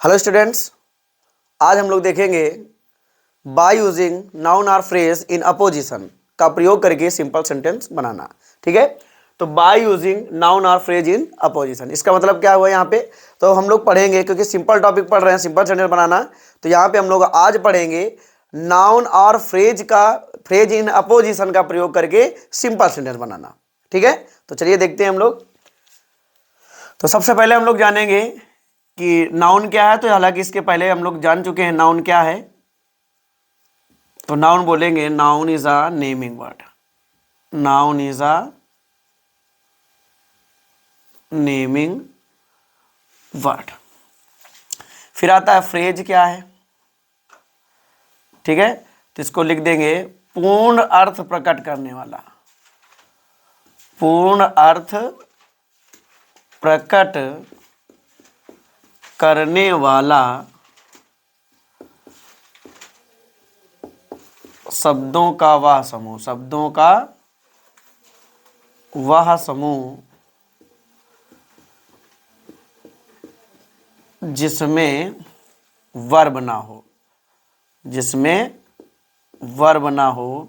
Hello students, आज हम लोग देखेंगे बाय यूजिंग नाउन और फ्रेज इन अपोजिशन का प्रयोग करके सिंपल सेंटेंस बनाना। ठीक है, तो बाय यूजिंग नाउन और फ्रेज इन अपोजिशन, इसका मतलब क्या हुआ यहाँ पे। तो हम लोग पढ़ेंगे, क्योंकि सिंपल टॉपिक पढ़ रहे हैं, सिंपल सेंटेंस बनाना। तो यहाँ पे हम लोग आज पढ़ेंगे नाउन और फ्रेज इन अपोजिशन का प्रयोग करके सिंपल सेंटेंस बनाना। ठीक है, तो चलिए देखते हैं हम लोग। तो सबसे पहले हम लोग जानेंगे कि नाउन क्या है। तो हालांकि इसके पहले हम लोग जान चुके हैं नाउन क्या है। तो नाउन बोलेंगे noun is a naming word. Noun is a naming word. फिर आता है फ्रेज क्या है। ठीक है, तो इसको लिख देंगे पूर्ण अर्थ प्रकट करने वाला। पूर्ण अर्थ प्रकट करने वाला शब्दों का वह समूह। शब्दों का वह समूह जिसमें वर्ब ना हो। जिसमें वर्ब ना हो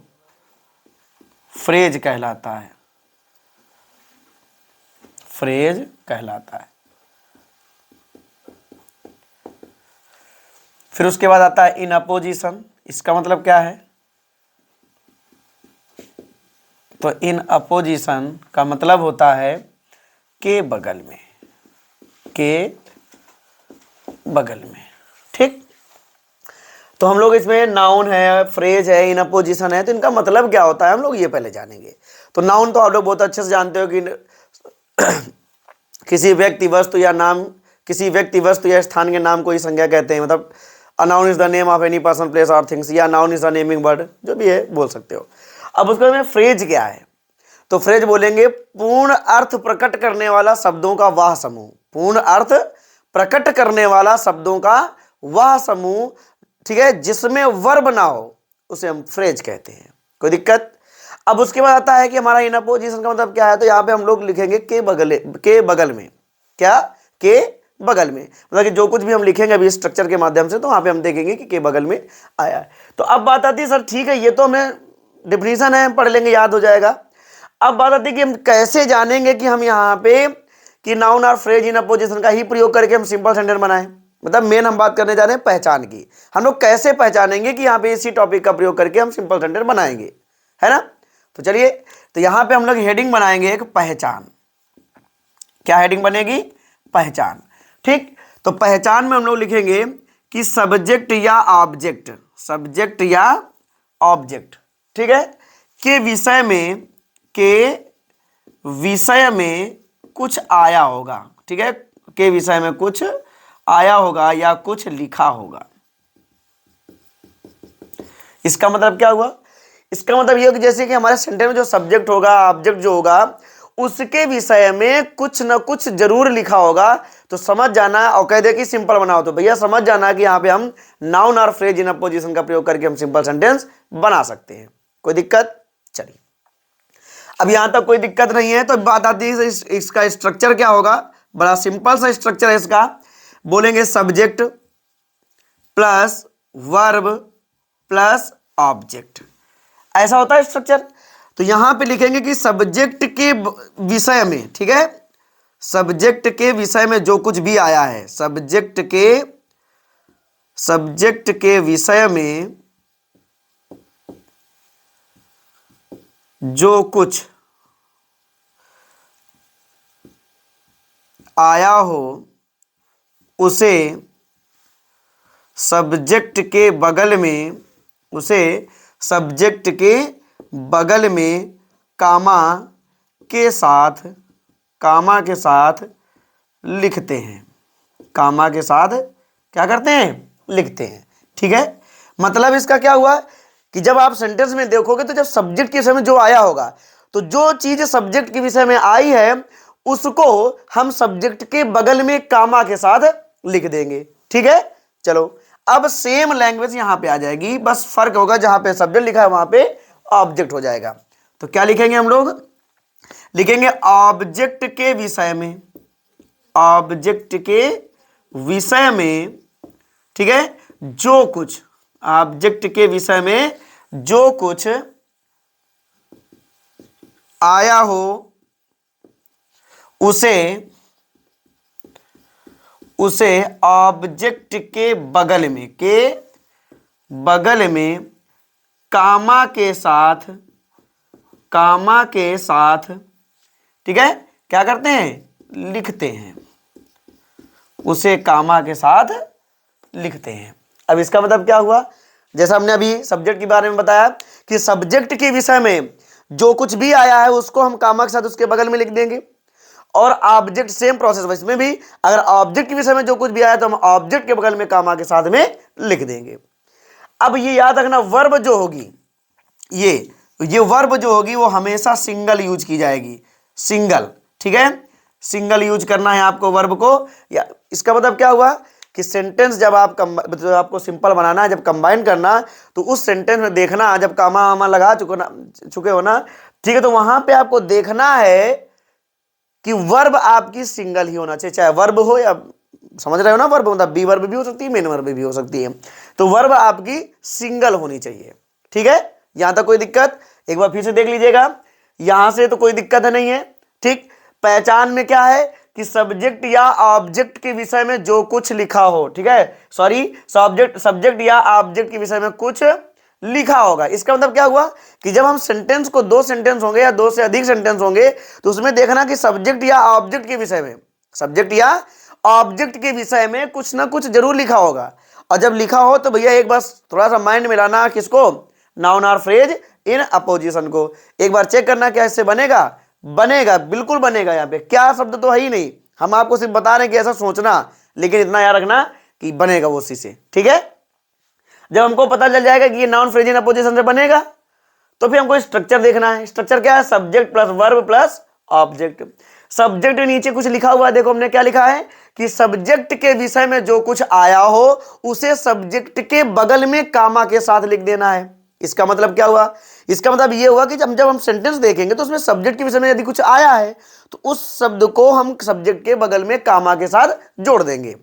फ्रेज कहलाता है। फ्रेज कहलाता है। फिर उसके बाद आता है इन अपोजिशन। इसका मतलब क्या है। तो इन अपोजिशन का मतलब होता है के बगल में। के बगल में। ठीक, तो हम लोग इसमें नाउन है, फ्रेज है, इन अपोजिशन है, तो इनका मतलब क्या होता है हम लोग ये पहले जानेंगे। तो नाउन तो आप लोग बहुत अच्छे से जानते हो कि किसी व्यक्ति वस्तु या नाम, किसी व्यक्ति वस्तु या स्थान के नाम को ही संज्ञा कहते हैं। मतलब a noun is the name of any person, place और थिंग्स, या noun is the naming word, जो भी है बोल सकते हो। अब उसके बाद में फ्रेज क्या है। तो फ्रेज बोलेंगे पूर्ण अर्थ प्रकट करने वाला शब्दों का वह समूह। पूर्ण अर्थ प्रकट करने वाला शब्दों का वह समूह, ठीक है, जिसमें वर्ब ना हो, उसे हम फ्रेज कहते हैं। कोई दिक्कत। अब उसके बाद आता है कि हमारा इन अपोजिशन का मतलब क्या है। तो यहाँ पे हम लोग लिखेंगे के बगल में। क्या? के बगल में, मतलब कि जो कुछ भी हम लिखेंगे अभी स्ट्रक्चर के माध्यम से, तो वहां पे हम देखेंगे कि के बगल में आया है। तो अब बात आती है, सर ठीक है, ये तो हमें डिफिनीशन है, पढ़ लेंगे, याद हो जाएगा। अब बात आती है कि हम कैसे जानेंगे कि हम यहाँ पे कि नाउन और फ्रेज इन अपोजिशन का ही प्रयोग करके हम सिंपल सेंटेंस बनाएं। मतलब मेन हम बात करने जा रहे हैं पहचान की। हम लोग कैसे पहचानेंगे कि यहाँ पे इसी टॉपिक का प्रयोग करके हम सिंपल सेंटेंस बनाएंगे, है ना। तो चलिए, तो यहाँ पे हम लोग हेडिंग बनाएंगे एक पहचान। क्या हेडिंग बनेगी? पहचान। ठीक, तो पहचान में हम लोग लिखेंगे कि सब्जेक्ट या ऑब्जेक्ट। सब्जेक्ट या ऑब्जेक्ट, ठीक है, के विषय में, के विषय में कुछ आया होगा। ठीक है, के विषय में कुछ आया होगा या कुछ लिखा होगा। इसका मतलब क्या हुआ? इसका मतलब यह कि जैसे कि हमारे सेंटेंस में जो सब्जेक्ट होगा, ऑब्जेक्ट जो होगा, उसके विषय में कुछ ना कुछ जरूर लिखा होगा। तो समझ जाना, और कह दे कि सिंपल बनाओ, तो भैया समझ जाना कि यहाँ पे हम नाउन और फ्रेज इन अपोजिशन का प्रयोग करके हम सिंपल सेंटेंस बना सकते हैं। कोई दिक्कत? चलिए, अब यहां तक कोई दिक्कत नहीं है। तो बात आती है इसका स्ट्रक्चर क्या होगा। बड़ा सिंपल सा स्ट्रक्चर है इसका। बोलेंगे subject plus verb plus object, ऐसा होता है स्ट्रक्चर। तो यहां पे लिखेंगे कि सब्जेक्ट के विषय में, ठीक है, सब्जेक्ट के विषय में जो कुछ भी आया है, सब्जेक्ट के विषय में जो कुछ आया हो, उसे सब्जेक्ट के बगल में, उसे सब्जेक्ट के बगल में कामा के साथ लिखते हैं। कामा के साथ क्या करते हैं? लिखते हैं। ठीक है, मतलब इसका क्या हुआ कि जब आप सेंटेंस में देखोगे तो जब सब्जेक्ट के विषय में जो आया होगा, तो जो चीज सब्जेक्ट के विषय में आई है उसको हम सब्जेक्ट के बगल में कामा के साथ लिख देंगे। ठीक है, चलो अब सेम लैंग्वेज यहां पे आ जाएगी, बस फर्क होगा, जहां पे सब्जेक्ट लिखा है वहां पे ऑब्जेक्ट हो जाएगा। तो क्या लिखेंगे हम लोग? लिखेंगे ऑब्जेक्ट के विषय में, ऑब्जेक्ट के विषय में ठीक है, जो कुछ ऑब्जेक्ट के विषय में जो कुछ आया हो उसे ऑब्जेक्ट के बगल में कामा के साथ ठीक है क्या करते हैं, लिखते हैं, उसे कामा के साथ लिखते हैं। अब इसका मतलब क्या हुआ, जैसा हमने अभी सब्जेक्ट के बारे में बताया कि सब्जेक्ट के विषय में जो कुछ भी आया है उसको हम कामा के साथ उसके बगल में लिख देंगे, और ऑब्जेक्ट सेम प्रोसेस, इसमें भी अगर ऑब्जेक्ट के विषय में जो कुछ भी आया तो हम ऑब्जेक्ट के बगल में कामा के साथ में लिख देंगे। अब ये याद रखना, वर्ब जो होगी ये वर्ब जो होगी वो हमेशा सिंगल यूज की जाएगी, सिंगल, ठीक है, सिंगल यूज करना है आपको वर्ब को। या इसका मतलब क्या हुआ कि सेंटेंस जब आपको सिंपल बनाना है, जब कंबाइन करना, तो उस सेंटेंस में देखना, जब कामा वामा लगा चुके हो ना, ठीक है, तो वहां पे आपको देखना है कि वर्ब आपकी सिंगल ही होना चाहिए, चाहे वर्ब हो या, समझ रहे हो ना, वर्ब मतलब बी वर्ब भी हो सकती है, मेन वर्ब भी हो सकती है, तो वर्ब आपकी सिंगल होनी चाहिए। ठीक है, यहां तक कोई दिक्कत, एक बार फिर से देख लीजिएगा, यहां से तो कोई दिक्कत नहीं है। ठीक, पहचान में क्या है कि सब्जेक्ट या ऑब्जेक्ट के विषय में जो कुछ लिखा हो, ठीक है, सॉरी, सब्जेक्ट या ऑब्जेक्ट के विषय में कुछ लिखा होगा। इसका मतलब क्या हुआ कि जब हम सेंटेंस को, दो सेंटेंस होंगे या दो से अधिक सेंटेंस होंगे, तो उसमें देखना कि सब्जेक्ट या ऑब्जेक्ट के विषय में कुछ ना कुछ जरूर लिखा होगा। और जब लिखा हो तो भैया एक बार थोड़ा सा माइंड में लाना, किसको, नाउन और फ्रेज इन अपोजिशन को। एक बार चेक करना क्या इससे बनेगा, बिल्कुल बनेगा। यहाँ पे क्या शब्द तो है ही नहीं, हम आपको सिर्फ बता रहे हैं कि ऐसा सोचना, लेकिन इतना याद रखना कि बनेगा वो उसी से। ठीक है, जब हमको पता चल जाएगा कि ये नाउन फ्रेज इन अपोजिशन से बनेगा, तो फिर हमको स्ट्रक्चर देखना है। स्ट्रक्चर क्या है, subject plus verb plus object. Subject के नीचे कुछ लिखा हुआ है, देखो हमने क्या लिखा है कि सब्जेक्ट के विषय में जो कुछ आया हो उसे सब्जेक्ट के बगल में कामा के साथ लिख देना है। इसका मतलब क्या हुआ, इसका मतलब ये हुआ कि जब हम सेंटेंस देखेंगे तो उसमें सब्जेक्ट के विषय में यदि कुछ आया है तो उस शब्द को हम सब्जेक्ट के बगल में कामा के साथ जोड़ देंगे।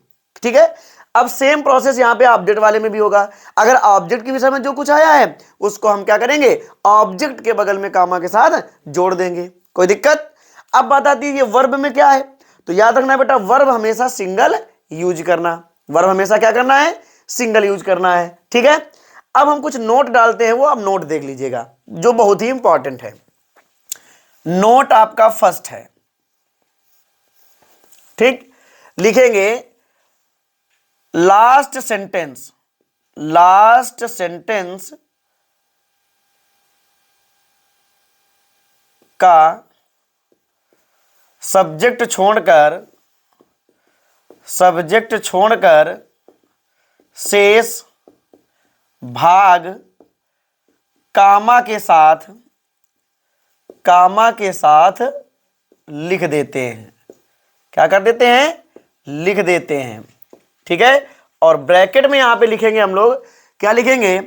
ठीक है, अब सेम प्रोसेस यहां पे ऑब्जेक्ट वाले में भी होगा। अगर ऑब्जेक्ट के विषय में जो कुछ आया है उसको हम क्या करेंगे, ऑब्जेक्ट के बगल में कामा के साथ जोड़ देंगे। कोई दिक्कत। अब बात आती है ये वर्ब में क्या है, तो याद रखना बेटा, वर्ब हमेशा सिंगल यूज करना, वर्ब हमेशा क्या करना है, सिंगल यूज करना है। ठीक है, अब हम कुछ नोट डालते हैं, वो अब नोट देख लीजिएगा जो बहुत ही इंपॉर्टेंट है। नोट आपका फर्स्ट है, ठीक, लिखेंगे लास्ट सेंटेंस का सब्जेक्ट छोड़कर शेष भाग कामा के साथ लिख देते हैं। क्या कर देते हैं, लिख देते हैं। ठीक है, और ब्रैकेट में यहां पे लिखेंगे हम लोग, क्या लिखेंगे,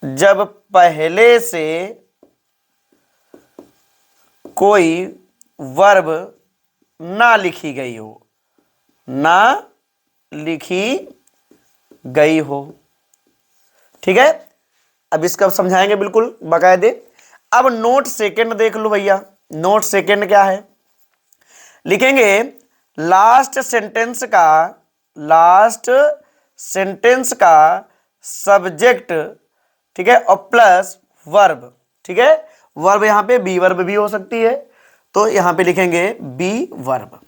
जब पहले से कोई वर्ब ना लिखी गई हो। ठीक है, अब इसका समझाएंगे बिल्कुल बाकायदे। अब नोट सेकंड देख लो भैया, नोट सेकंड क्या है, लिखेंगे लास्ट सेंटेंस का सब्जेक्ट, ठीक है, और प्लस वर्ब। ठीक है, वर्ब यहां पे बी वर्ब भी हो सकती है, तो यहां पे लिखेंगे be verb,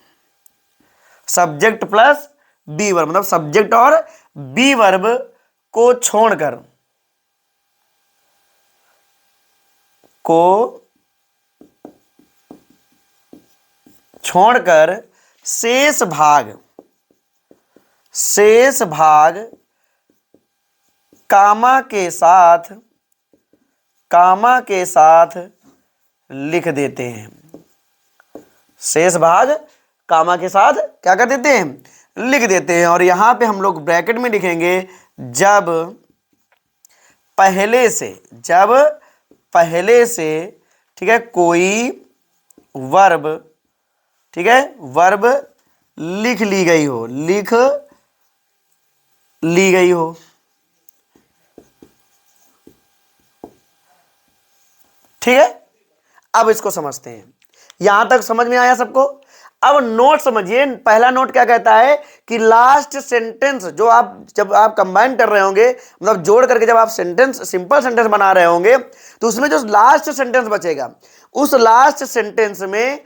subject plus be verb, मतलब सब्जेक्ट और बी वर्ब को छोड़कर शेष भाग कामा के साथ लिख देते हैं। शेष भाग कामा के साथ क्या कर देते हैं, लिख देते हैं। और यहां पे हम लोग ब्रैकेट में लिखेंगे जब पहले से, ठीक है, कोई वर्ब ठीक है, वर्ब लिख ली गई हो, लिख ली गई हो। ठीक है, अब इसको समझते हैं, यहां तक समझ में आया सबको। अब नोट समझिए, पहला नोट क्या कहता है कि लास्ट सेंटेंस जो आप जब आप कंबाइन कर रहे होंगे, मतलब जोड़ करके जब आप सेंटेंस सिंपल सेंटेंस बना रहे होंगे, तो उसमें जो लास्ट सेंटेंस बचेगा, उस लास्ट सेंटेंस में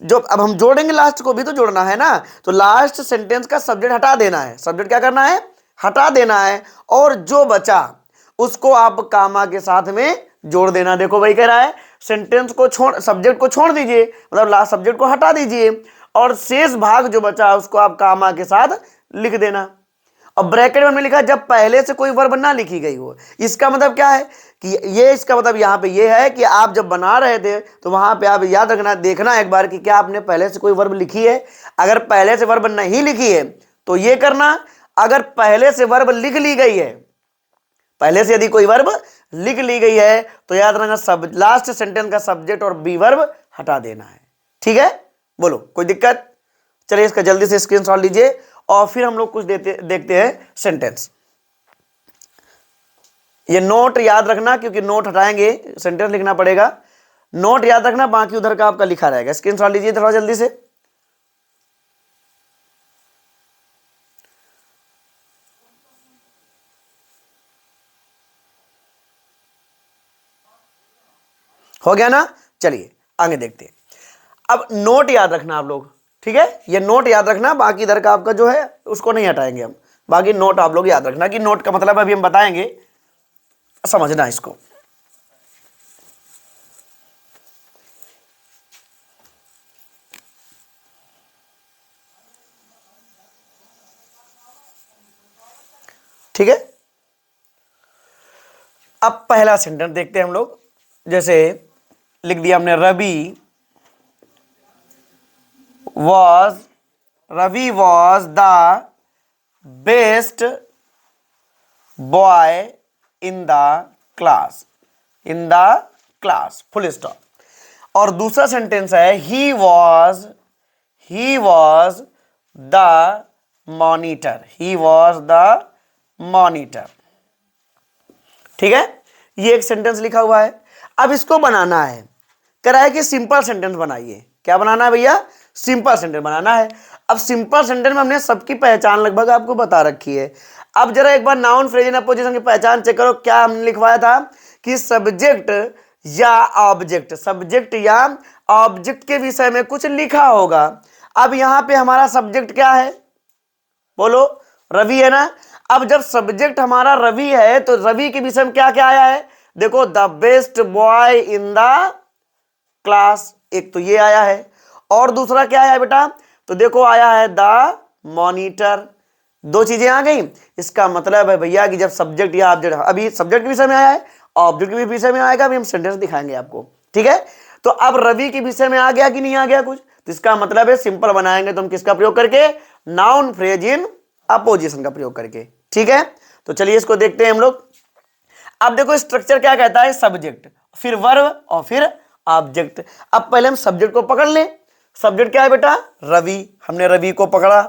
जो अब हम जोड़ेंगे, लास्ट को भी तो जोड़ना है ना, तो लास्ट सेंटेंस का सब्जेक्ट हटा देना है। सब्जेक्ट क्या करना है, हटा देना है, और जो बचा उसको आप कामा के साथ में जोड़ देना। देखो वही कह रहा है, सेंटेंस को छोड़, सब्जेक्ट को छोड़ दीजिए, मतलब लास्ट सब्जेक्ट को हटा दीजिए, और शेष भाग जो बचा उसको आप कामा के साथ लिख देना। और ब्रैकेट में हमने लिखा जब पहले से कोई वर्ब ना लिखी गई हो। इसका मतलब क्या है कि ये, इसका मतलब यहां पे ये है कि आप जब बना रहे थे तो वहां पे आप याद रखना, देखना एक बार कि क्या आपने पहले से कोई वर्ब लिखी है। अगर पहले से वर्ब नहीं लिखी है तो ये करना, अगर पहले से वर्ब लिख ली गई है, पहले से यदि कोई वर्ब लिख ली गई है तो याद रखना सब लास्ट सेंटेंस का सब्जेक्ट और बी वर्ब हटा देना है। ठीक है, बोलो कोई दिक्कत? चलिए इसका जल्दी से स्क्रीनशॉट लीजिए और फिर हम लोग कुछ देखते हैं सेंटेंस। ये नोट याद रखना, क्योंकि नोट हटाएंगे सेंटेंस लिखना पड़ेगा। नोट याद रखना, बाकी उधर का आपका लिखा रहेगा। स्क्रीनशॉट लीजिए थोड़ा जल्दी से। हो गया ना? चलिए आगे देखते हैं। अब नोट याद रखना आप लोग, ठीक है, ये नोट याद रखना, बाकी इधर का आपका जो है उसको नहीं हटाएंगे हम। बाकी नोट आप लोग याद रखना कि नोट का मतलब अभी हम बताएंगे, समझना इसको। ठीक है, अब पहला सेंटेंस देखते हैं हम लोग। जैसे लिख दिया हमने, Ravi was the best boy in the class, full stop. और दूसरा सेंटेंस है, ही वॉज द मॉनिटर, ठीक है, ये एक सेंटेंस लिखा हुआ है। अब इसको बनाना है, कह रहा है कि सिंपल सेंटेंस बनाइए। क्या बनाना है भैया? सिंपल सेंटेंस बनाना है। अब सिंपल सेंटेंस में हमने सबकी पहचान लगभग आपको बता रखी है। अब जरा एक बार नाउन फ्रेज एंड अपोजिशन की पहचान चेक करो। क्या हमने लिखवाया था कि सब्जेक्ट या ऑब्जेक्ट के विषय में कुछ लिखा होगा। अब यहां पे हमारा सब्जेक्ट क्या है, बोलो? रवि है ना। अब जब सब्जेक्ट हमारा रवि है तो रवि के विषय में क्या क्या आया है? देखो, the best boy in the class, एक तो ये आया है, और दूसरा क्या आया है बेटा? तो देखो आया है द मॉनिटर। दो चीजें आ गई। इसका मतलब है भैया कि जब सब्जेक्ट या ऑब्जेक्ट, अभी सब्जेक्ट के विषय में आया है, ऑब्जेक्ट के विषय में आएगा, अभी हम सेंटेंस दिखाएंगे आपको। ठीक है, तो अब रवि के विषय में आ गया कि नहीं आ गया कुछ? तो इसका मतलब है सिंपल बनाएंगे तो हम किसका प्रयोग करके? नाउन फ्रेज इन अपोजिशन का प्रयोग करके। ठीक है, तो चलिए इसको देखते हैं हम लोग। अब देखो स्ट्रक्चर क्या कहता है, सब्जेक्ट, फिर वर्ब और फिर ऑब्जेक्ट। अब पहले हम सब्जेक्ट को पकड़ लें। सब्जेक्ट क्या है बेटा? रवि, हमने रवि को पकड़ा।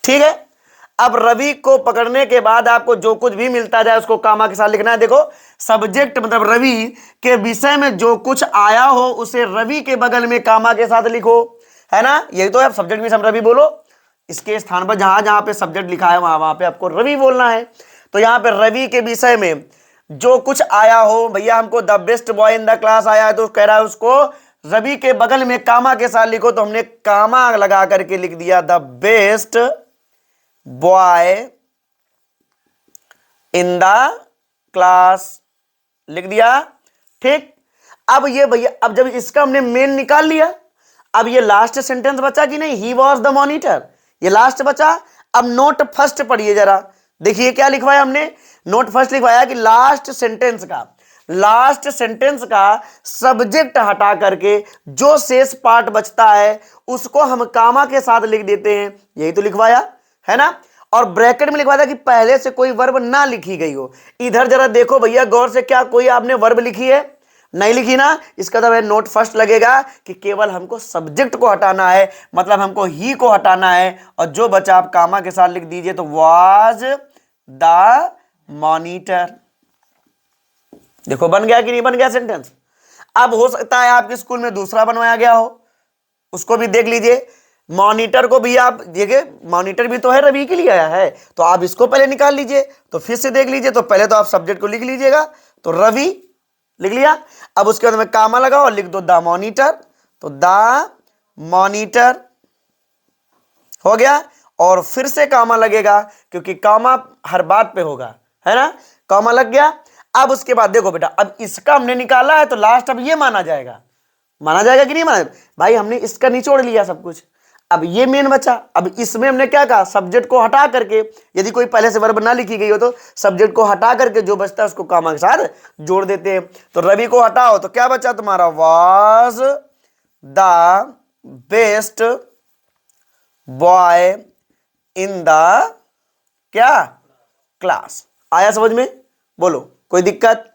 ठीक है, अब रवि को पकड़ने के बाद आपको जो कुछ भी मिलता जाए उसको कामा के साथ लिखना है। देखो, सब्जेक्ट मतलब रवि के विषय में जो कुछ आया हो उसे रवि के बगल में कामा के साथ लिखो, है ना? यही तो है, सब्जेक्ट भी रवि बोलो। इसके स्थान पर जहां जहां पे सब्जेक्ट लिखा है वहां वहां पे आपको रवि बोलना है। तो यहां पे रवि के विषय में जो कुछ आया हो, भैया हमको the best boy in the class आया है, तो कह रहा है उसको रवि के बगल में कामा के साथ लिखो। तो हमने कामा लगा करके लिख दिया the best boy in the class, लिख दिया। ठीक, अब ये भैया, अब जब इसका हमने मेन निकाल लिया, अब ये लास्ट सेंटेंस बचा कि नहीं? ही वॉज द मॉनिटर, ये लास्ट बचा। अब नोट फर्स्ट पढ़िए जरा, देखिए क्या लिखवाया हमने। नोट फर्स्ट लिखवाया कि लास्ट सेंटेंस का सब्जेक्ट हटा करके जो शेष पार्ट बचता है उसको हम कामा के साथ लिख देते हैं, यही तो लिखवाया है ना। और ब्रैकेट में लिखवाया था कि पहले से कोई वर्ब ना लिखी गई हो। इधर जरा देखो भैया गौर से, क्या कोई आपने वर्ब लिखी है? नहीं लिखी ना, इसका मतलब नोट फर्स्ट लगेगा कि केवल हमको सब्जेक्ट को हटाना है, मतलब हमको ही को हटाना है, और जो बचा आप कामा के साथ लिख दीजिए, तो वाज द मॉनिटर। देखो बन गया कि नहीं बन गया सेंटेंस। अब हो सकता है आपके स्कूल में दूसरा बनवाया गया हो, उसको भी देख लीजिए। मॉनिटर को भी आप देखिए, मॉनिटर भी तो है, रवि के लिए आया है, तो आप इसको पहले निकाल लीजिए, तो फिर से देख लीजिए। तो पहले तो आप सब्जेक्ट को लिख लीजिएगा, तो रवि लिख लिया। अब उसके बाद में कामा लगाओ और लिख दो द मॉनिटर, तो द मॉनिटर हो गया। और फिर से कामा लगेगा, क्योंकि कामा हर बात पे होगा, है ना। कामा लग गया। अब उसके बाद देखो बेटा, अब इसका हमने निकाला है, तो लास्ट अब ये माना जाएगा, माना जाएगा कि नहीं माना भाई, हमने इसका निचोड़ लिया सब कुछ। अब ये मेन बचा। अब इसमें हमने क्या कहा, सब्जेक्ट को हटा करके, यदि कोई पहले से वर्ब ना लिखी गई हो तो सब्जेक्ट को हटा करके जो बचता है उसको कामा के साथ जोड़ देते हैं। तो रवि को हटाओ तो क्या बचा तुम्हारा, was the best boy in the क्या क्लास। आया समझ में, बोलो कोई दिक्कत।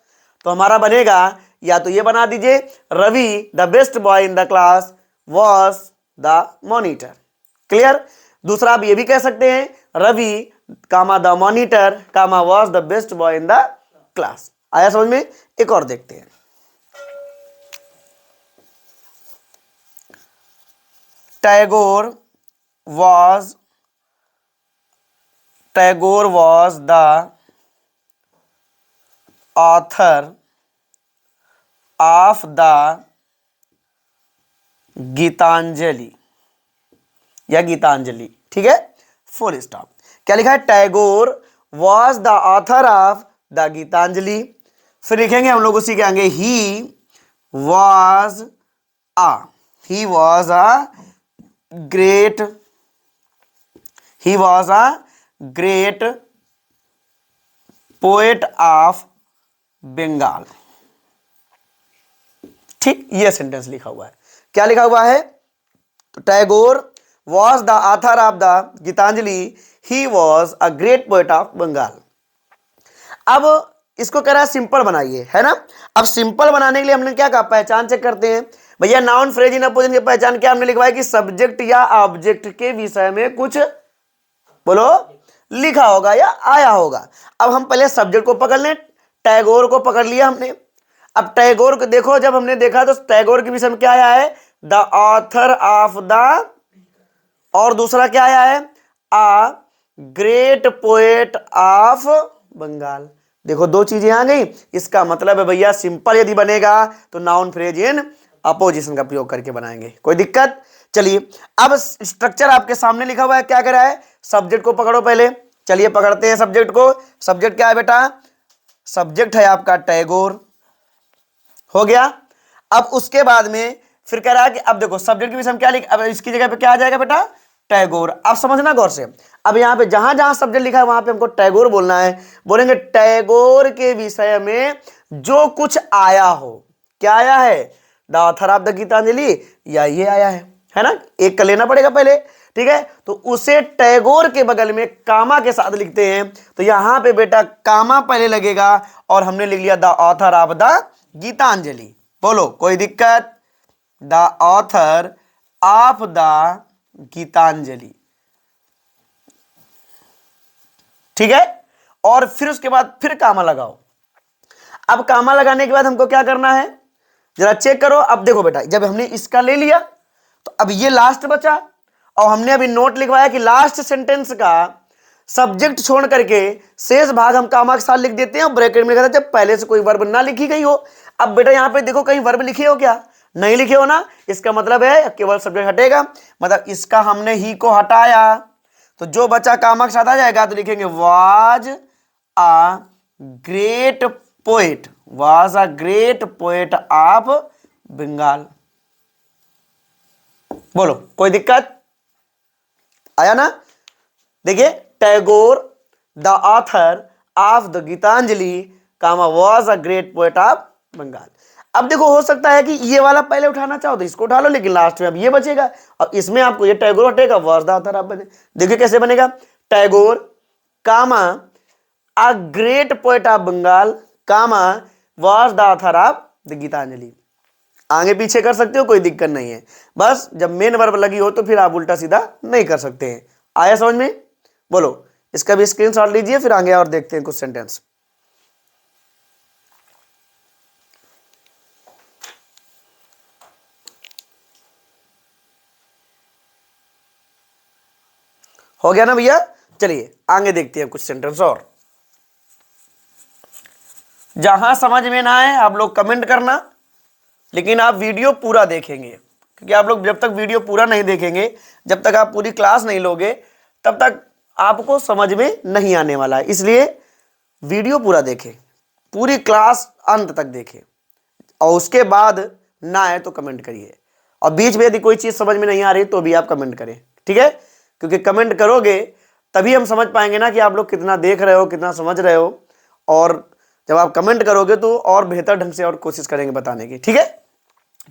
तो हमारा बनेगा, या तो ये बना दीजिए, Ravi the best boy in the class was the monitor. Clear. दूसरा आप ये भी कह सकते हैं, Ravi comma the monitor comma was the best boy in the class. आया समझ में। एक और देखते हैं, Tagore was the author of the Gitanjali, या गीतांजलि, ठीक है, फुल स्टॉप। क्या लिखा है, Tagore was the author of the Gitanjali. फिर लिखेंगे हम लोग उसी के आगे, he was a great poet of Bengal. ठीक, ये सेंटेंस लिखा हुआ है। क्या लिखा हुआ है, तो Tagore was the author of the Gitanjali, he was a great poet of Bengal. अब इसको कह रहा है सिंपल बनाइए, है ना। अब सिंपल बनाने के लिए हमने क्या कहा, पहचान चेक करते हैं भैया। नाउन फ्रेज इन अपोजिशन की पहचान क्या हमने लिखवाया कि सब्जेक्ट या ऑब्जेक्ट के विषय में कुछ बोलो लिखा होगा या आया होगा। अब हम पहले सब्जेक्ट को पकड़ लें, टैगोर को पकड़ लिया हमने। अब टैगोर को देखो, जब हमने देखा तो टैगोर के विषय में क्या आया है, द ऑथर ऑफ द, और दूसरा क्या आया है, आ ग्रेट पोएट ऑफ बंगाल। देखो दो चीजें आ गई। इसका मतलब है भैया सिंपल यदि बनेगा तो नाउन फ्रेज इन अपोजिशन का प्रयोग करके बनाएंगे, कोई दिक्कत। चलिए अब स्ट्रक्चर आपके सामने लिखा हुआ है, क्या कर रहा है, सब्जेक्ट को पकड़ो पहले। चलिए पकड़ते हैं सब्जेक्ट को। सब्जेक्ट क्या है बेटा, सब्जेक्ट है आपका टैगोर, हो गया। अब उसके बाद में फिर कह रहा है कि अब देखो सब्जेक्ट के विषय में क्या लिख, अब इसकी जगह पे क्या आ जाएगा बेटा, टैगोर। अब समझना गौर से, अब यहाँ पे जहां जहां सब्जेक्ट लिखा है वहां पे हमको टैगोर बोलना है। बोलेंगे टैगोर के विषय में जो कुछ आया हो, क्या आया है, the author of the Gitanjali, या ये आया है ना। एक का लेना पड़ेगा पहले, ठीक है। तो उसे टैगोर के बगल में कामा के साथ लिखते हैं, तो यहां पे बेटा कामा पहले लगेगा, और हमने लिख लिया the author of the Gitanjali. बोलो कोई दिक्कत, the author of the Gitanjali, ठीक है। और फिर उसके बाद फिर कामा लगाओ। अब कामा लगाने के बाद हमको क्या करना है, जरा चेक करो। अब देखो बेटा, जब हमने इसका ले लिया तो अब ये लास्ट बचा, और हमने अभी नोट लिखवाया कि लास्ट सेंटेंस का सब्जेक्ट छोड़ करके शेष भाग हम कामा के साथ लिख देते हैं, और ब्रैकेट में लिखा था जब पहले से कोई वर्ब ना लिखी गई हो। अब बेटा यहां पे देखो कहीं वर्ब लिखे हो क्या, नहीं लिखे हो ना, इसका मतलब है केवल सब्जेक्ट हटेगा। मतलब इसका हमने ही को हटाया, तो जो बचा कामा के साथ आ जाएगा, तो लिखेंगे was a great poet, was a great poet of Bengal. बोलो कोई दिक्कत, आया ना। देखिए Tagore the author of the Gitanjali comma was a great poet of Bengal. अब देखो हो सकता है कि ये वाला पहले उठाना चाहो तो इसको उठा लो, लेकिन लास्ट में अब ये बचेगा, और इसमें आपको ये टैगोर हटेगा, वाज द ऑथर ऑफ बने। देखिए कैसे बनेगा, Tagore comma a great poet of Bengal comma was the author of Gitanjali. आगे पीछे कर सकते हो, कोई दिक्कत नहीं है, बस जब मेन वर्ब लगी हो तो फिर आप उल्टा सीधा नहीं कर सकते हैं। आया समझ में? बोलो, इसका भी स्क्रीनशॉट लीजिए, फिर आगे और देखते हैं कुछ सेंटेंस। हो गया ना भैया? चलिए आगे देखते हैं कुछ सेंटेंस और। जहां समझ में ना आए आप लोग कमेंट करना, लेकिन आप वीडियो पूरा देखेंगे, क्योंकि आप लोग जब तक वीडियो पूरा नहीं देखेंगे, जब तक आप पूरी क्लास नहीं लोगे, तब तक आपको समझ में नहीं आने वाला है। इसलिए वीडियो पूरा देखें, पूरी क्लास अंत तक देखें, और उसके बाद ना आए तो कमेंट करिए। और बीच में यदि कोई चीज़ समझ में नहीं आ रही तो भी आप कमेंट करें, ठीक है? क्योंकि कमेंट करोगे तभी हम समझ पाएंगे ना कि आप लोग कितना देख रहे हो, कितना समझ रहे हो। और जब आप कमेंट करोगे तो और बेहतर ढंग से और कोशिश करेंगे बताने की, ठीक है?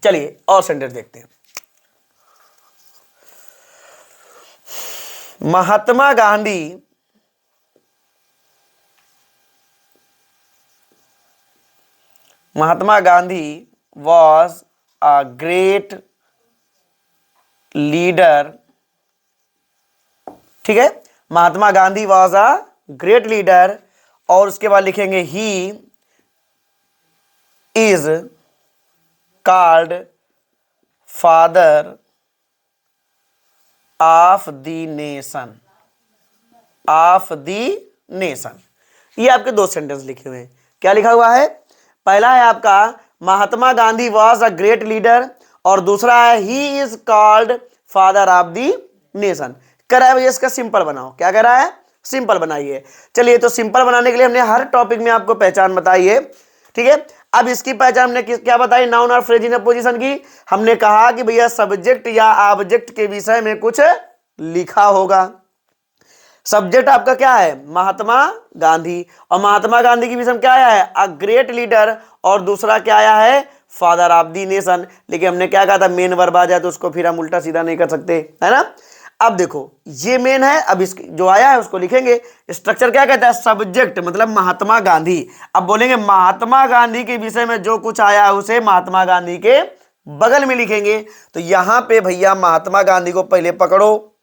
चलिए और सेंटेंस देखते हैं। Mahatma Gandhi was a great leader, ठीक है? Mahatma Gandhi was a great leader, और उसके बाद लिखेंगे he is called father of the nation, of the nation. ये आपके दो सेंटेंस लिखे हुए हैं। क्या लिखा हुआ है? पहला है आपका Mahatma Gandhi was a great leader, और दूसरा है he is called father of the nation. कह रहा है भैया इसका सिंपल बनाओ। क्या कह रहा है? सिंपल बनाइए। चलिए, तो सिंपल बनाने के लिए हमने हर टॉपिक में आपको पहचान बताई है, ठीक है? अब इसकी पहचान हमने क्या बताई? नाउन और फ्रेज इन पोजीशन की। हमने कहा कि भैया सब्जेक्ट या ऑब्जेक्ट के विषय में कुछ लिखा होगा। सब्जेक्ट आपका क्या है? महात्मा गांधी, और महात्मा गांधी की विषय में क्या आया है? अ ग्रेट लीडर, और दूसरा क्या आया है? Father of the nation. लेकिन हमने क्या कहा था? मेन वर्ब आ जाए तो उसको फिर हम उल्टा सीधा नहीं कर सकते, है ना? अब देखो, ये मेन है। अब इस जो आया है उसको लिखेंगे। स्ट्रक्चर क्या कहता है? सब्जेक्ट मतलब महात्मा गांधी। अब बोलेंगे महात्मा गांधी के विषय में जो कुछ आया है उसे महात्मा गांधी के बगल में लिखेंगे। तो यहां पे भैया महात्मा गांधी को पहले पकड़ो,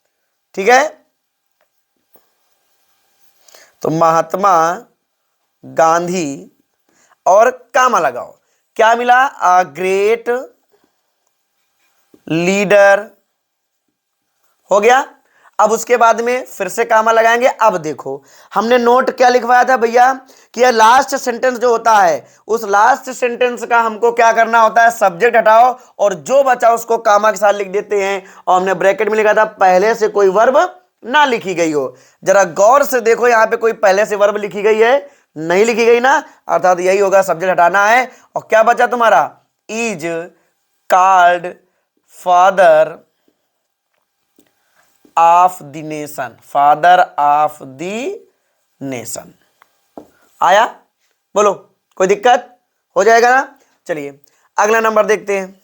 ठीक है? तो महात्मा गांधी और कामा लगाओ। क्या मिला? अ ग्रेट लीडर, हो गया। अब उसके बाद में फिर से कामा लगाएंगे। अब देखो, हमने नोट क्या लिखवाया था भैया कि यह लास्ट सेंटेंस जो होता है, उस लास्ट सेंटेंस का हमको क्या करना होता है? सब्जेक्ट हटाओ और जो बचा उसको कामा के साथ लिख देते हैं। और हमने ब्रैकेट में लिखा था पहले से कोई वर्ब ना लिखी गई हो। जरा गौर से देखो, यहां पे कोई पहले से वर्ब लिखी गई है? नहीं लिखी गई ना, अर्थात यही होगा, सब्जेक्ट हटाना है। और क्या बचा तुम्हारा? Is called father of the nation, father of the nation. आया? बोलो, कोई दिक्कत? हो जाएगा ना? चलिए अगला नंबर देखते हैं।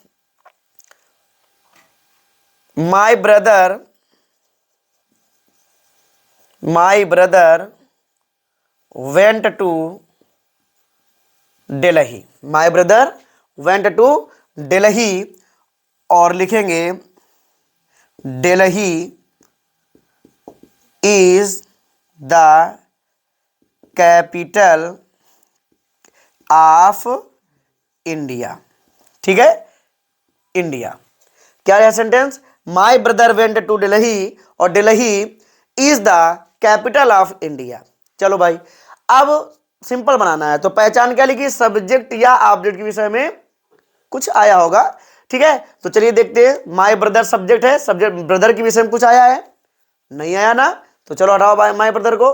My brother went to Delhi, my brother went to Delhi, और लिखेंगे Delhi is the capital of India, ठीक है? इंडिया। क्या है sentence? My brother went to Delhi, और Delhi is the capital of India. चलो भाई, अब सिंपल बनाना है तो पहचान क्या लिखी? सब्जेक्ट या ऑब्जेक्ट के विषय में कुछ आया होगा, ठीक है? तो चलिए देखते हैं। माई ब्रदर सब्जेक्ट है, सब्जेक्ट ब्रदर के विषय में कुछ आया है? नहीं आया ना, तो चलो हटाओ माई ब्रदर को।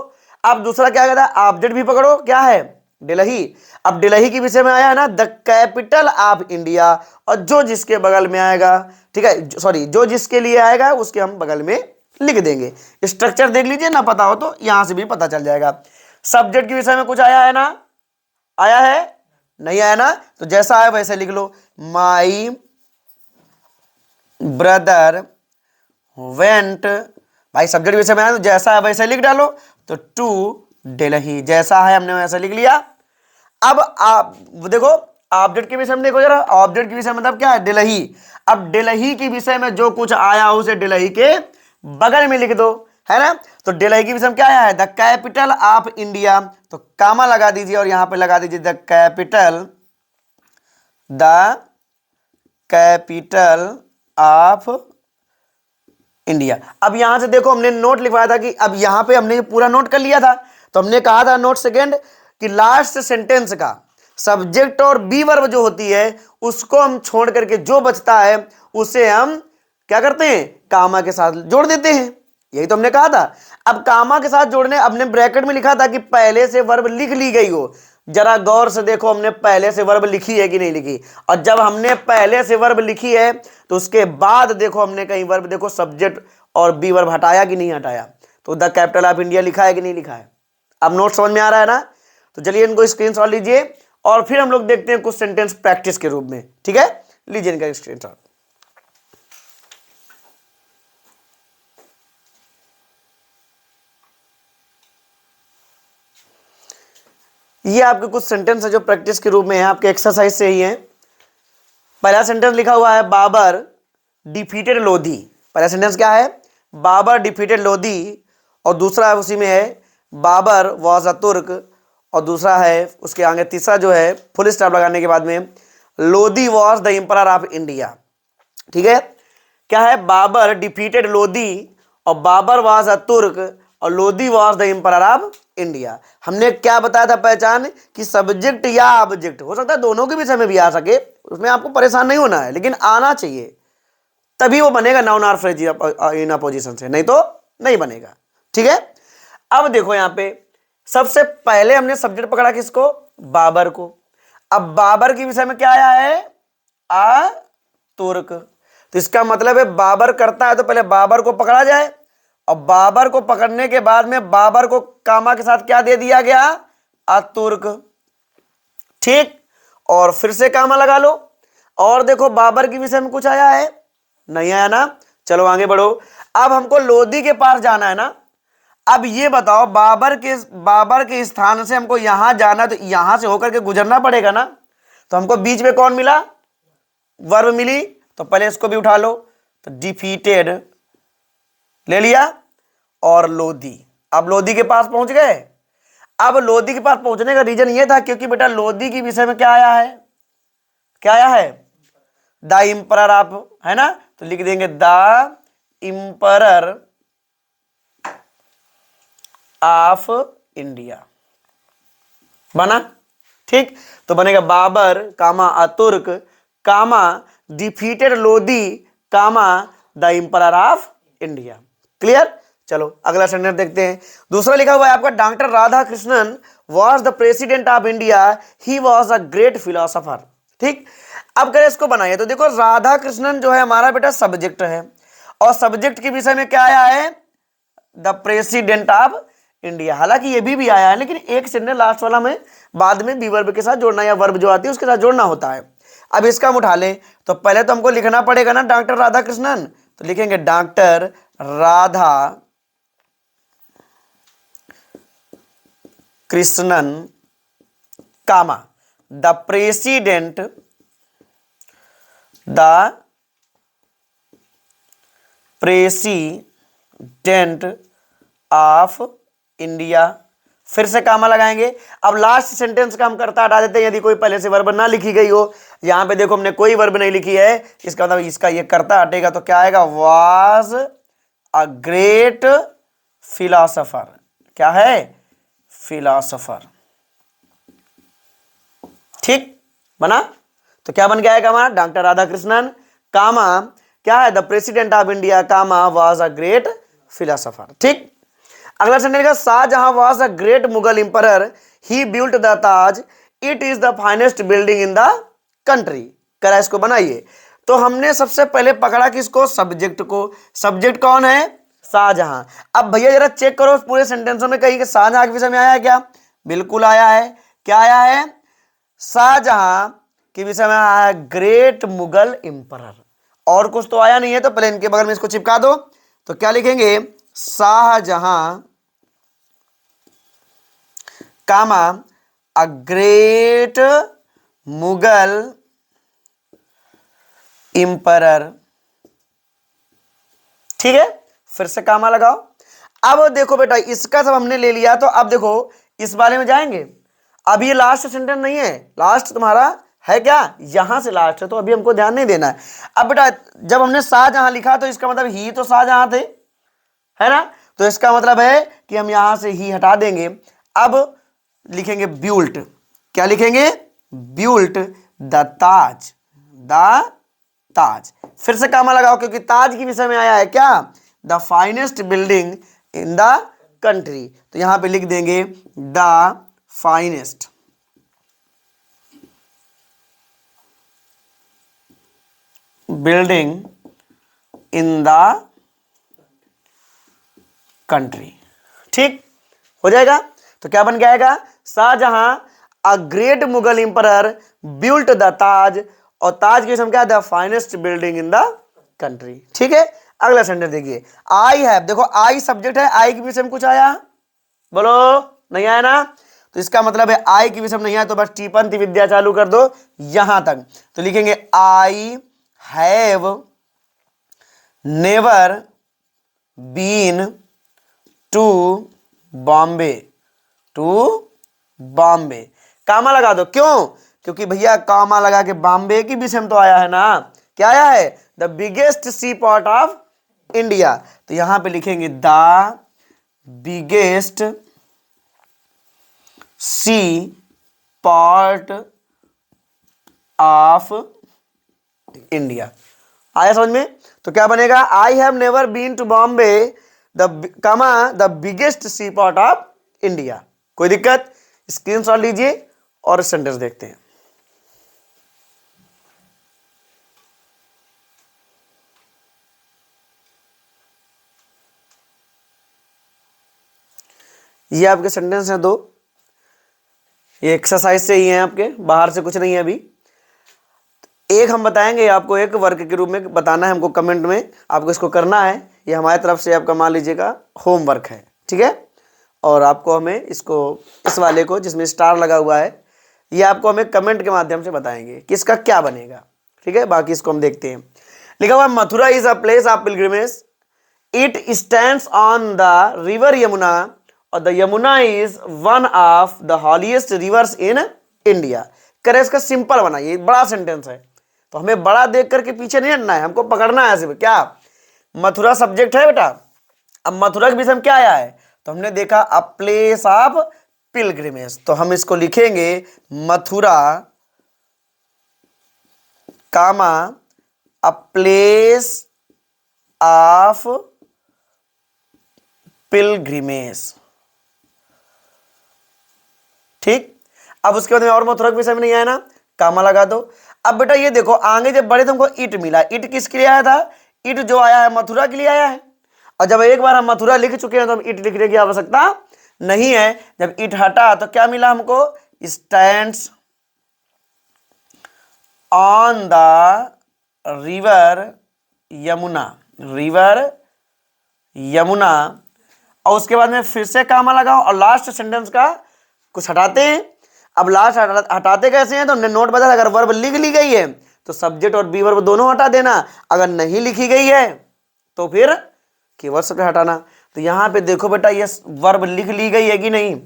अब दूसरा क्या कहता है? ऑब्जेक्ट भी पकड़ो। क्या है? दिल्ली। अब दिल्ली के विषय में आया है ना, द कैपिटल ऑफ इंडिया, और जो जिसके बगल में आएगा, ठीक है, सॉरी, जो जिसके लिए आएगा उसके हम बगल में लिख देंगे। स्ट्रक्चर देख लीजिए, ना पता हो तो यहां से भी पता चल जाएगा। सब्जेक्ट के विषय में कुछ आया है ना? आया है? नहीं आया ना, तो जैसा आया वैसे लिख लो। माई ब्रदर वेंट, भाई सब्जेक्ट विषय में आया तो जैसा है वैसे लिख डालो। तो टू दिल्ली, जैसा है हमने वैसा लिख लिया। अब आप देखो, ऑब्जेक्ट के विषय में देखो जरा, ऑब्जेक्ट के विषय में मतलब क्या है, दिल्ली। अब दिल्ली के विषय में जो कुछ आया उसे दिल्ली के बगल में लिख दो, है ना। तो दिल्ली के विषय में क्या आया है, द कैपिटल ऑफ इंडिया, तो कामा लगा दीजिए और यहां पे लगा दीजिए the capital, the capital of India. अब यहां से देखो हमने नोट लिखवाया था कि अब यहां पे हमने पूरा नोट कर लिया था, तो हमने कहा था नोट सेकंड कि लास्ट सेंटेंस का सब्जेक्ट और बी वर्ब जो होती है उसको हम छोड़ करके जो बचता है उसे हम क्या करते हैं, कामा के साथ जोड़ देते हैं, यही तो हमने कहा था। अब कामा के साथ जोड़ने, हमने ब्रैकेट में लिखा था कि पहले से वर्ब लिख ली गई हो, जरा गौर से देखो हमने पहले से वर्ब लिखी है कि नहीं लिखी, और जब हमने पहले से वर्ब लिखी है तो उसके बाद देखो हमने कहीं वर्ब देखो सब्जेक्ट और बी वर्ब हटाया कि नहीं हटाया, तो द कैपिटल ऑफ इंडिया लिखा है कि नहीं लिखा है। अब नोट समझ में आ रहा है ना, तो चलिए इनको स्क्रीनशॉट लीजिए और फिर हम लोग देखते हैं कुछ सेंटेंस प्रैक्टिस के रूप में, ठीक है, लीजिए इनका स्क्रीनशॉट। ये आपके कुछ सेंटेंस है जो प्रैक्टिस के रूप में है, आपके एक्सरसाइज से ही है। पहला सेंटेंस लिखा हुआ है बाबर डिफीटेड लोधी, पहला सेंटेंस क्या है, बाबर डिफीटेड लोधी, और दूसरा है उसी में है बाबर वॉज अ तुर्क, और दूसरा है उसके आगे तीसरा जो है फुल स्टॉप लगाने के बाद में Lodhi was the emperor of India, ठीक है। क्या है, बाबर डिफीटेड लोधी और बाबर वॉज अ तुर्क और Lodhi was the emperor of India. हमने क्या बताया था पहचान कि सब्जेक्ट या ऑब्जेक्ट हो सकता है दोनों के विषय में भी आ सके, उसमें आपको परेशान नहीं होना है, लेकिन आना चाहिए तभी वो बनेगा नाउन और फ्रेज इन अपोजिशन से, नहीं तो नहीं बनेगा, ठीक है। अब देखो यहां पे सबसे पहले हमने सब्जेक्ट पकड़ा किसको, बाबर को। अब बाबर के विषय में क्या आया है, आ तुर्क, तो इसका मतलब है बाबर करता है तो पहले बाबर को पकड़ा जाए, और बाबर को पकड़ने के बाद में बाबर को कामा के साथ क्या दे दिया गया, अतुर्क, ठीक। और फिर से कामा लगा लो, और देखो बाबर के विषय में कुछ आया है, नहीं आया ना, चलो आगे बढ़ो। अब हमको लोधी के पास जाना है ना, अब ये बताओ बाबर के स्थान से हमको यहां जाना, तो यहां से होकर के गुजरना पड़ेगा ना, तो हमको बीच में कौन मिला, वर्ब मिली, तो पहले इसको भी उठा लो, तो डिफीटेड ले लिया और लोधी। अब लोधी के पास पहुंच गए। अब लोधी के पास पहुंचने का रीजन ये था क्योंकि बेटा लोधी के विषय में क्या आया है, क्या आया है, द इंपरर ऑफ, है ना, तो लिख देंगे द इंपरर ऑफ इंडिया, बना, ठीक। तो बनेगा बाबर कामा अतुर्क comma defeated Lodhi comma the emperor of India, clear. चलो अगला सेंटेंस देखते हैं। दूसरा लिखा हुआ है आपका doctor Radha Krishnan was the president of India, he was a great philosopher, ठीक। अब करें इसको बनाइए, तो देखो राधा कृष्णन जो है हमारा बेटा सब्जेक्ट है, और सब्जेक्ट के विषय में क्या आया है, द प्रेसिडेंट ऑफ इंडिया। हालांकि ये भी आया है, लेकिन एक सेंटेंस लास्ट वाला में बाद में बी वर्ब के साथ जोड़ना, या वर्ब जो आती है उसके साथ जोड़ना होता है। अब इसका हम उठा लें, तो पहले तो हमको लिखना पड़ेगा ना डॉक्टर राधा कृष्णन, तो लिखेंगे doctor Radha Krishnan comma the president of India, फिर से कामा लगाएंगे। अब लास्ट सेंटेंस का हम करता हटा देते हैं, यदि कोई पहले से वर्ब ना लिखी गई हो। यहां पे देखो हमने कोई वर्ब नहीं लिखी है, इसका मतलब इसका ये करता हटेगा, तो क्या आएगा, वाज अ ग्रेट फिलोसोफर, क्या है, फिलोसोफर, ठीक बना। तो क्या बन के आएगा हमारा, डॉक्टर राधा कृष्णन कामा क्या है, the president of India comma was a great philosopher, ठीक। अगला सेंटेंस का Shahjahan was a great Mughal emperor, he built the Taj, it is the finest building in the country. करा इसको बनाइए। तो हमने सबसे पहले पकड़ा किसको, सब्जेक्ट को। सब्जेक्ट कौन है, शाहजहां। अब भैया जरा चेक करो पूरे सेंटेंस में कहीं शाहजहां के विषय में आया है क्या, बिल्कुल आया है। क्या आया है, शाहजहां के विषय में आया है ग्रेट मुगल इंपरर, और कुछ तो आया नहीं है, तो पहले इनके बगल में इसको चिपका दो। तो क्या लिखेंगे, शाहजहां कामा अ ग्रेट मुगल इंपरर। ठीक है, फिर से कामा लगाओ। अब देखो बेटा, इसका सब हमने ले लिया, तो अब देखो इस वाले में जाएंगे। अब ये लास्ट सेंटेंस नहीं है, लास्ट तुम्हारा है क्या, यहां से लास्ट है, तो अभी हमको ध्यान नहीं देना है। अब बेटा जब हमने शाहजहां लिखा तो इसका मतलब ही तो शाहजहां थे, है ना, तो इसका मतलब है कि हम यहां से ही हटा देंगे। अब लिखेंगे ब्यूल्ट। क्या लिखेंगे, ब्यूल्ट द ताज, द ताज। फिर से कामा लगाओ, क्योंकि ताज के विषय में आया है क्या, the finest building in the country, तो यहां पे लिख देंगे the finest building in the country. ठीक हो जाएगा, तो क्या बन जाएगा, Shahjahan a great Mughal emperor built the Taj, और ताज की क्या, the finest building in the country. ठीक है, अगला सेंटेंस देखिए, आई हैव। देखो आई सब्जेक्ट है, आई के विषय में कुछ आया, बोलो नहीं आया ना, तो इसका मतलब है आई के विषय में नहीं आया, तो बस टिप्पणी विद्या चालू कर दो यहां तक। तो लिखेंगे I have never been to Bombay, to Bombay. Comma लगा दो, क्यों, क्योंकि भैया कामा लगा के बॉम्बे की विषय में तो आया है ना, क्या आया है, the biggest sea port of India, तो यहां पे लिखेंगे the biggest sea port of India. आया समझ में, तो क्या बनेगा, I have never been to Bombay the biggest sea port of India. कोई दिक्कत, स्क्रीनशॉट लीजिए और सेंटेंस देखते हैं। ये आपके सेंटेंस हैं दो, ये एक्सरसाइज से ही हैं आपके, बाहर से कुछ नहीं है। अभी एक हम बताएंगे आपको, एक वर्क के रूप में बताना है हमको, कमेंट में आपको इसको करना है, ये हमारी तरफ से आपका मान लीजिएगा होमवर्क है, ठीक है। और आपको हमें इसको, इस वाले को जिसमें स्टार लगा हुआ है, ये आपको हमें कमेंट के माध्यम से बताएंगे कि इसका क्या बनेगा, ठीक है। बाकी इसको हम देखते हैं। लिखा हुआ Mathura is a place of pilgrimage, it stands on the river Yamuna, और the Yamuna is one of the holiest rivers in India. करे इसका सिंपल बना, ये बड़ा सेंटेंस है, तो हमें बड़ा देख करके पीछे नहीं हटना है, हमको पकड़ना है सिर्फ। क्या, मथुरा सब्जेक्ट है बेटा, अब मथुरा के विषय में क्या आया है, तो हमने देखा अ प्लेस ऑफ पिलग्रिमेज, तो हम इसको लिखेंगे मथुरा कामा अ प्लेस ऑफ पिलग्रिमेज। ठीक, अब उसके बाद में और मथुरा के विषय में नहीं आया ना, कामा लगा दो। अब बेटा ये देखो आगे जब बड़े तुमको ईट मिला, ईट किसके लिए आया था, ईट जो आया है मथुरा के लिए आया है, और जब एक बार हम मथुरा लिख चुके हैं तो हम ईट लिखने की आवश्यकता नहीं है। जब ईट हटा तो क्या मिला हमको, stands on the river Yamuna, river Yamuna, और उसके बाद में फिर से कामा लगाओ, और लास्ट सेंटेंस का कुछ हटाते हैं। अब लास्ट हटाते कैसे हैं, तो हमने नोट बता, अगर वर्ब लिख ली गई है तो सब्जेक्ट और बी वर्ब दोनों हटा देना, अगर नहीं लिखी गई है तो फिर केवल सब्जेक्ट हटाना। तो यहां पे देखो बेटा ये वर्ब लिख ली गई है कि नहीं,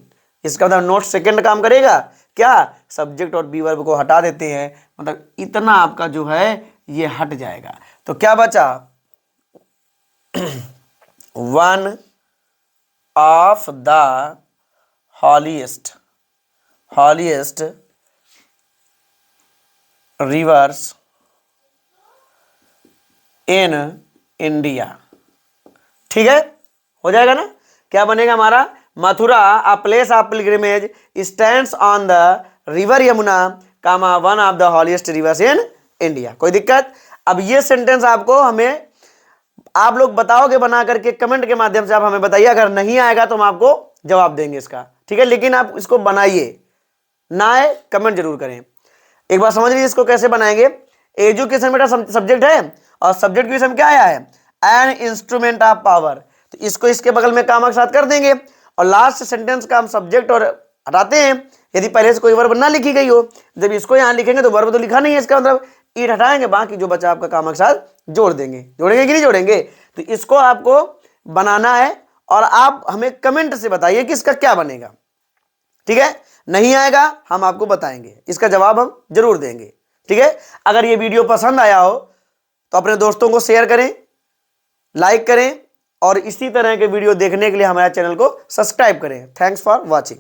इसका मतलब नोट सेकंड काम करेगा, क्या, सब्जेक्ट और बी वर्ब को हटा देते हैं, मतलब इतना आपका जो है ये हट जाएगा। तो क्या बचा, one of the holiest rivers in India. ठीक है, हो जाएगा ना, क्या बनेगा हमारा, Mathura a place of pilgrimage stands on the river Yamuna comma one of the holiest rivers in India. कोई दिक्कत, अब ये सेंटेंस आपको हमें आप लोग बताओगे बना करके, कमेंट के माध्यम से आप हमें बताइए, अगर नहीं आएगा तो हम आपको जवाब देंगे इसका, ठीक है। लेकिन आप इसको बनाइए, ना आए कमेंट जरूर करें। एक बार समझ लीजिए इसको कैसे बनाएंगे। एजुकेशन बेटा सब्जेक्ट है, और सब्जेक्ट के विषय में क्या आया है, एन इंस्ट्रूमेंट ऑफ पावर, तो इसको इसके बगल में कामा के साथ कर देंगे, और लास्ट सेंटेंस का हम सब्जेक्ट और हटाते हैं। यदि पहले से कोई वर्ब ना लिखी गई हो, जब इसको यहाँ लिखेंगे तो वर्ब तो लिखा नहीं है, इसका मतलब ईट हटाएंगे, बाकी जो बचा आपका काम के साथ जोड़ देंगे। जोड़ेंगे कि नहीं जोड़ेंगे? तो इसको आपको बनाना है और आप हमें कमेंट से बताइए कि इसका क्या बनेगा। ठीक है, नहीं आएगा हम आपको बताएंगे, इसका जवाब हम जरूर देंगे। ठीक है, अगर ये वीडियो पसंद आया हो तो अपने दोस्तों को शेयर करें, लाइक करें और इसी तरह के वीडियो देखने के लिए हमारे चैनल को सब्सक्राइब करें। Thanks for watching.